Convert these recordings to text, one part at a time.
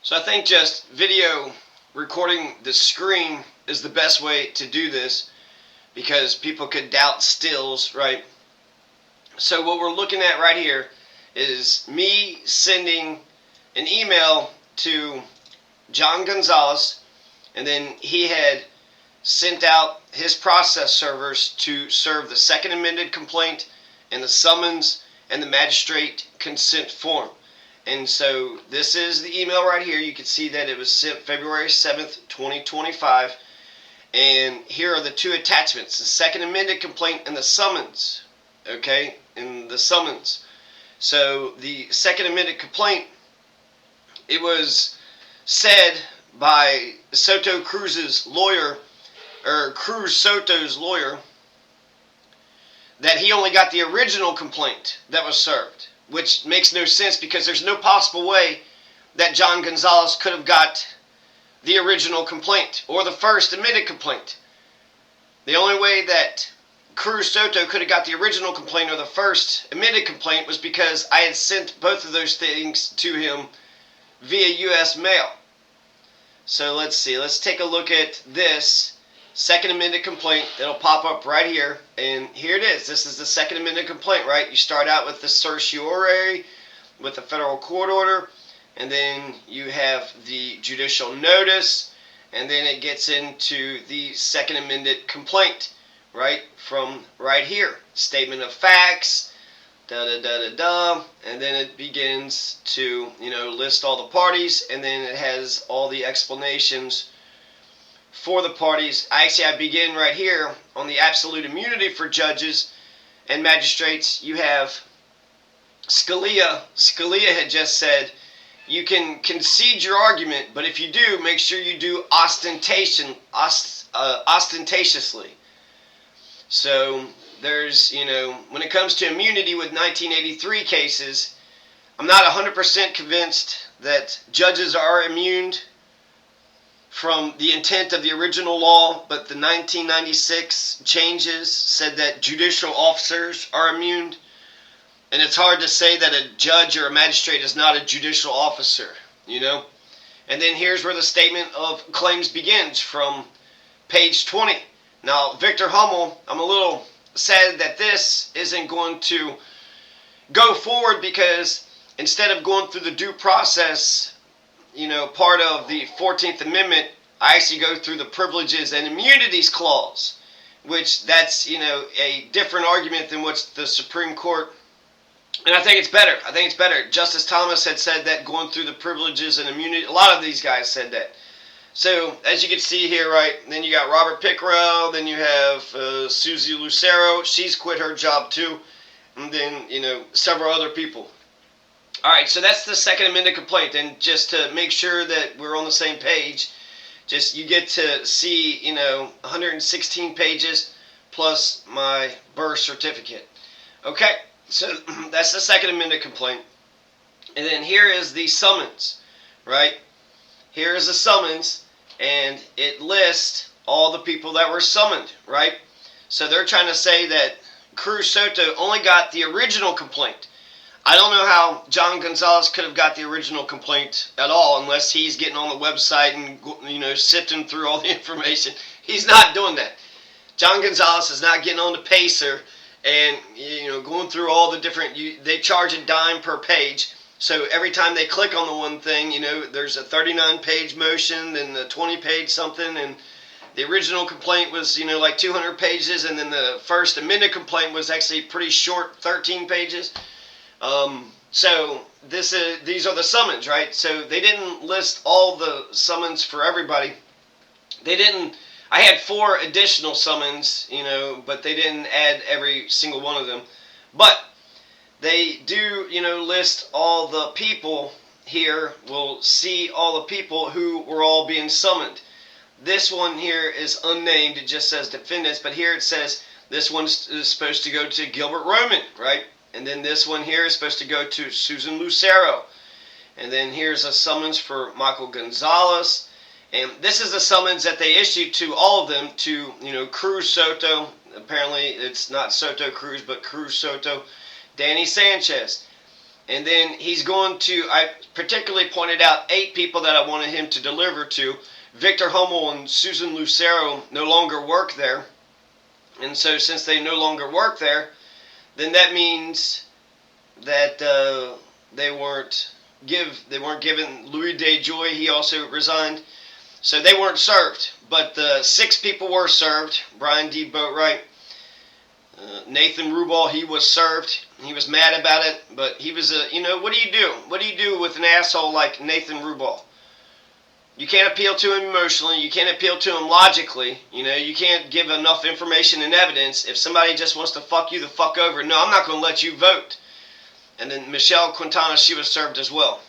So I think just video recording the screen is the best way to do this because people could doubt stills, right? So what we're looking at right here is me sending an email to John Gonzalez, and then he had sent out his process servers to serve the second amended complaint and the summons and the magistrate consent form. And so this is the email right here. You can see that it was sent February 7th, 2025. And here are the two attachments, the second amended complaint and the summons. Okay, and the summons. So the second amended complaint, it was said by Soto Cruz's lawyer, or Cruz Soto's lawyer, that he only got the original complaint that was served, which makes no sense because there's no possible way that John Gonzalez could have got the original complaint or the first amended complaint. The only way that Cruz Soto could have got the original complaint or the first amended complaint was because I had sent both of those things to him via U.S. mail. So let's see. Let's take a look at this second amended complaint. It'll pop up right here, and here it is. This is the second amended complaint, right? You start out with the certiorari, with the federal court order, and then you have the judicial notice, and then it gets into the second amended complaint, right? From right here, statement of facts, and then it begins to, list all the parties, and then it has all the explanations for the parties. I begin right here on the absolute immunity for judges and magistrates. You have Scalia. Scalia had just said, you can concede your argument, but if you do, make sure you do ostentatiously. So there's, when it comes to immunity with 1983 cases, I'm not 100% convinced that judges are immune from the intent of the original law, but the 1996 changes said that judicial officers are immune. And it's hard to say that a judge or a magistrate is not a judicial officer, And then here's where the statement of claims begins from page 20. Now, Victor Hummel, I'm a little sad that this isn't going to go forward because instead of going through the due process, part of the 14th Amendment, I actually go through the privileges and immunities clause, which that's, a different argument than what the Supreme Court. And I think it's better. Justice Thomas had said that going through the privileges and immunity, a lot of these guys said that. So, as you can see here, right, then you got Robert Pickrell, then you have Susie Lucero. She's quit her job too. And then, several other people. All right, so that's the second amended complaint. And just to make sure that we're on the same page, just you get to see, 116 pages plus my birth certificate. Okay. So that's the second amended complaint. And then here is the summons, right? Here is the summons, and it lists all the people that were summoned, right? So they're trying to say that Cruz Soto only got the original complaint. I don't know how John Gonzalez could have got the original complaint at all unless he's getting on the website and, sifting through all the information. He's not doing that. John Gonzalez is not getting on the Pacer and, going through all the different, they charge a dime per page. So every time they click on the one thing, there's a 39-page motion and a 20-page something. And the original complaint was, like 200 pages. And then the first amended complaint was actually pretty short, 13 pages. So these are the summons, right? So they didn't list all the summons for everybody. I had 4 additional summons, but they didn't add every single one of them. But they do, list all the people here. We'll see all the people who were all being summoned. This one here is unnamed. It just says defendants. But here it says this one is supposed to go to Gilbert Roman, right? And then this one here is supposed to go to Susan Lucero. And then here's a summons for Michael Gonzalez. And this is the summons that they issued to all of them, to, Cruz Soto. Apparently it's not Soto Cruz, but Cruz Soto. Danny Sanchez. And then he's going to, I particularly pointed out 8 people that I wanted him to deliver to. Victor Hummel and Susan Lucero no longer work there. And so since they no longer work there, then that means that they weren't given. Louis DeJoy, he also resigned. So they weren't served. But the 6 people were served. Brian D. Boatwright. Nathan Rubal, he was served. He was mad about it, but he was what do you do? What do you do with an asshole like Nathan Rubal? You can't appeal to him emotionally. You can't appeal to him logically. You can't give enough information and evidence. If somebody just wants to fuck you the fuck over, no, I'm not going to let you vote. And then Michelle Quintana, she was served as well.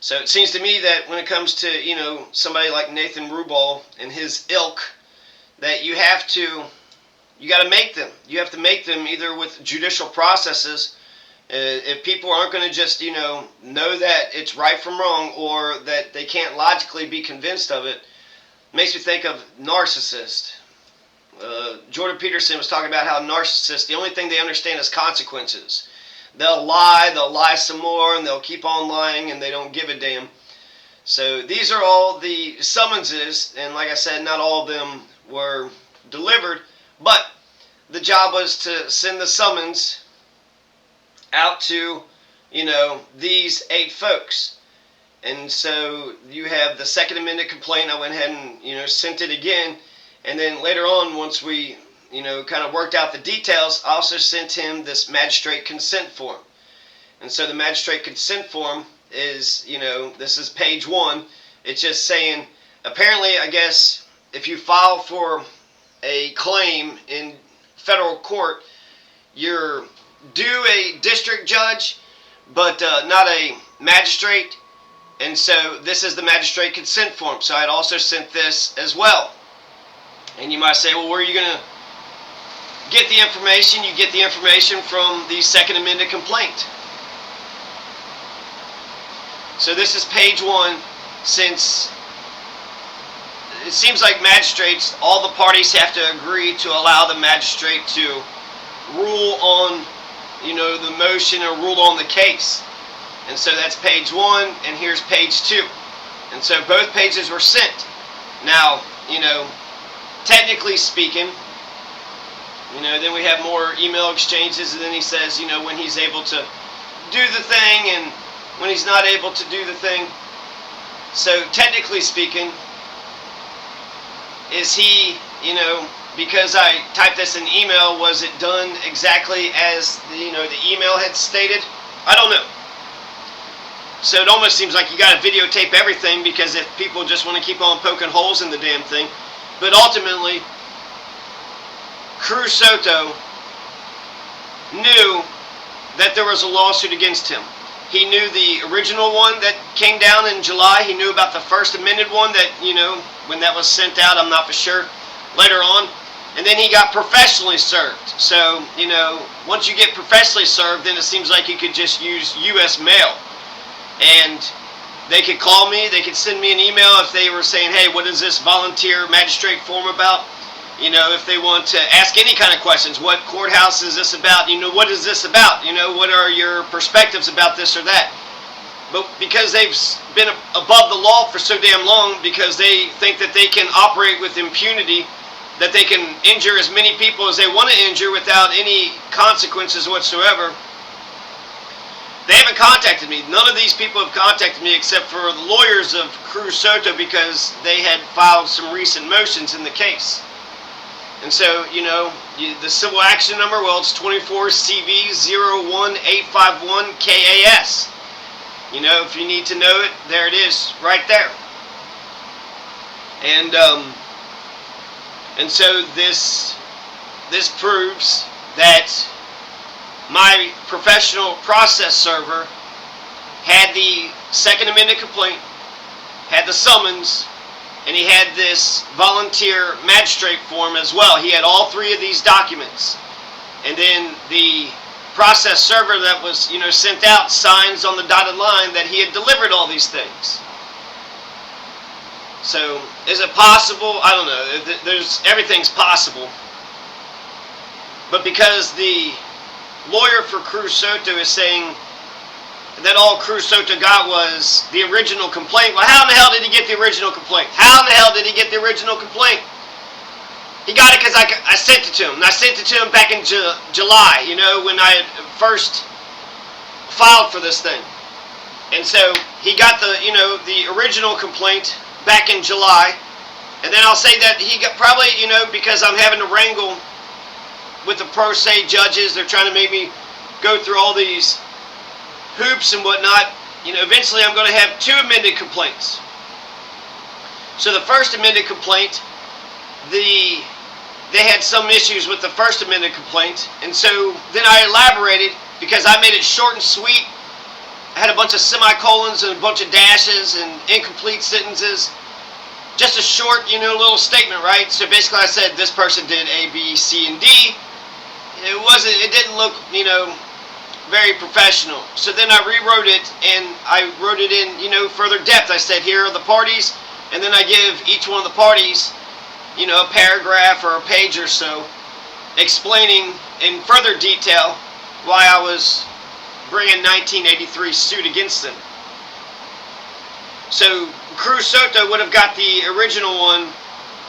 So it seems to me that when it comes to, somebody like Nathan Rubal and his ilk, that you got to make them. You have to make them either with judicial processes. If people aren't going to just, know that it's right from wrong, or that they can't logically be convinced of it, makes me think of narcissists. Jordan Peterson was talking about how narcissists, the only thing they understand is consequences. They'll lie some more, and they'll keep on lying, and they don't give a damn. So these are all the summonses, and like I said, not all of them were delivered. But the job was to send the summons out to, these 8 folks. And so you have the Second Amendment complaint. I went ahead and, sent it again. And then later on, once we, kind of worked out the details, I also sent him this magistrate consent form. And so the magistrate consent form is, this is page 1. It's just saying, apparently, I guess, if you file for a claim in federal court, you're due a district judge, but not a magistrate. And so this is the magistrate consent form. So I had also sent this as well. And you might say, well, where are you going to get the information? You get the information from the Second Amendment complaint. So this is page 1. Since it seems like magistrates, all the parties have to agree to allow the magistrate to rule on, the motion or rule on the case. And so that's page 1, and here's page 2. And so both pages were sent. Now, technically speaking, then we have more email exchanges, and then he says, when he's able to do the thing and when he's not able to do the thing. So technically speaking, is he, because I typed this in email, was it done exactly as the email had stated? I don't know. So it almost seems like you got to videotape everything, because if people just want to keep on poking holes in the damn thing. But ultimately, Cruz Soto knew that there was a lawsuit against him. He knew the original one that came down in July. He knew about the first amended one that, when that was sent out, I'm not for sure, later on. And then he got professionally served. So, once you get professionally served, then it seems like you could just use U.S. mail. And they could call me, they could send me an email if they were saying, hey, what is this volunteer magistrate form about? If they want to ask any kind of questions, what courthouse is this about? What is this about? What are your perspectives about this or that? But because they've been above the law for so damn long, because they think that they can operate with impunity, that they can injure as many people as they want to injure without any consequences whatsoever, they haven't contacted me. None of these people have contacted me except for the lawyers of Cruz Soto, because they had filed some recent motions in the case. And so, the civil action number, well, it's 24CV01851KAS. If you need to know it, there it is, right there. And so this proves that my professional process server had the Second Amendment complaint, had the summons, and he had this volunteer magistrate form as well. He had all 3 of these documents. And then the process server that was, sent out signs on the dotted line that he had delivered all these things. So, is it possible? I don't know. Everything's possible. But because the lawyer for Cruz Soto is saying that all Cruz Soto got was the original complaint. Well, how in the hell did he get the original complaint? How in the hell did he get the original complaint? He got it because I sent it to him. And I sent it to him back in July, when I first filed for this thing. And so he got the original complaint back in July. And then I'll say that he got probably, because I'm having to wrangle with the pro se judges. They're trying to make me go through all these hoops and whatnot. Eventually I'm going to have 2 amended complaints. So the first amended complaint, they had some issues with the first amended complaint, and so then I elaborated because I made it short and sweet. I had a bunch of semicolons and a bunch of dashes and incomplete sentences. Just a short, little statement, right? So basically I said this person did A, B, C, and D. It didn't look, very professional. So then I rewrote it, and I wrote it in, further depth. I said, here are the parties, and then I give each one of the parties, a paragraph or a page or so, explaining in further detail why I was bringing 1983 suit against them. So Cruz Soto would have got the original one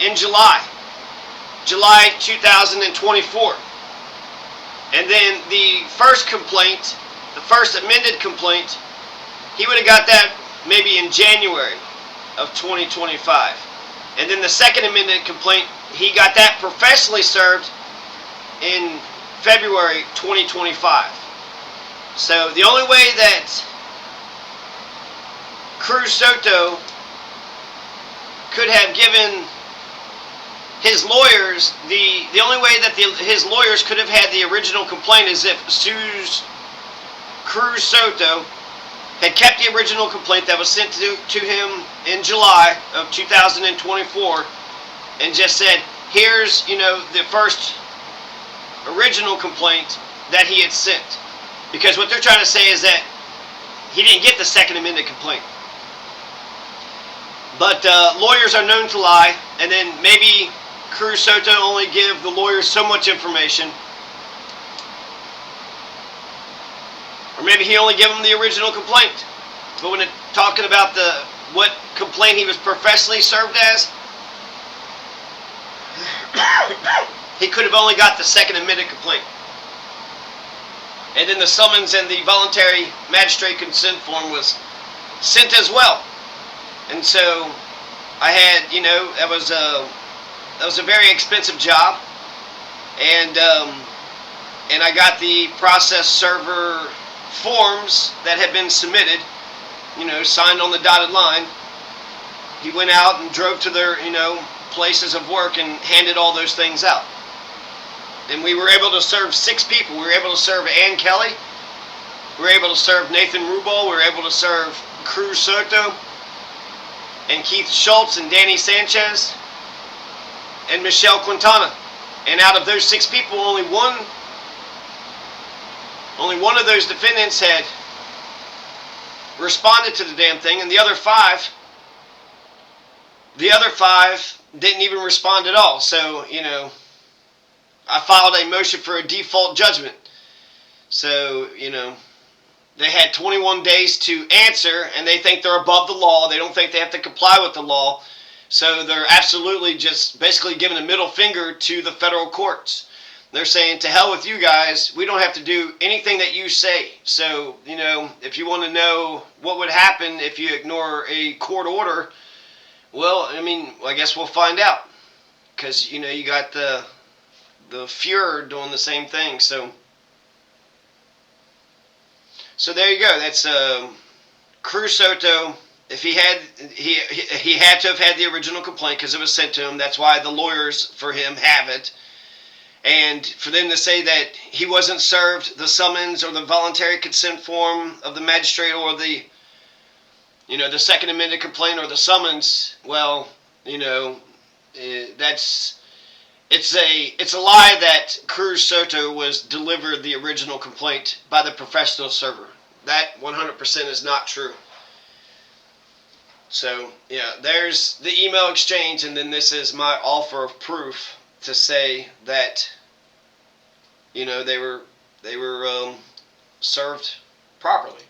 in July 2024. And then the first complaint, the first amended complaint, he would have got that maybe in January of 2025. And then the second amended complaint, he got that professionally served in February 2025. So the only way that Cruz Soto could have given his lawyers, the only way that his lawyers could have had the original complaint is if Cruz Soto had kept the original complaint that was sent to him in July of 2024 and just said, here's, the first original complaint that he had sent. Because what they're trying to say is that he didn't get the second amended complaint. But lawyers are known to lie, and then maybe Cruz Soto only give the lawyers so much information. Or maybe he only gave them the original complaint. But when talking about what complaint he was professionally served as, he could have only got the second amended complaint. And then the summons and the voluntary magistrate consent form was sent as well. And so I had, that was a very expensive job, and I got the process server forms that had been submitted, signed on the dotted line. He went out and drove to their, places of work and handed all those things out. And we were able to serve 6 people. We were able to serve Ann Kelly. We were able to serve Nathan Rubal. We were able to serve Cruz Soto and Keith Schultz and Danny Sanchez and Michelle Quintana. And out of those 6 people, only one of those defendants had responded to the damn thing, and the other five didn't even respond at all. So, I filed a motion for a default judgment. So, they had 21 days to answer, and they think they're above the law. They don't think they have to comply with the law. So they're absolutely just basically giving a middle finger to the federal courts. They're saying, to hell with you guys. We don't have to do anything that you say. So, if you want to know what would happen if you ignore a court order, well, I guess we'll find out. Because, you got the Fuhrer doing the same thing. So there you go. That's Cruz Soto. If he had to have had the original complaint because it was sent to him. That's why the lawyers for him have it. And for them to say that he wasn't served the summons or the voluntary consent form of the magistrate or the second amended complaint or the summons, well, it's a lie that Cruz Soto was delivered the original complaint by the professional server. That 100% is not true. So, yeah, there's the email exchange, and then this is my offer of proof to say that, they were they were served properly.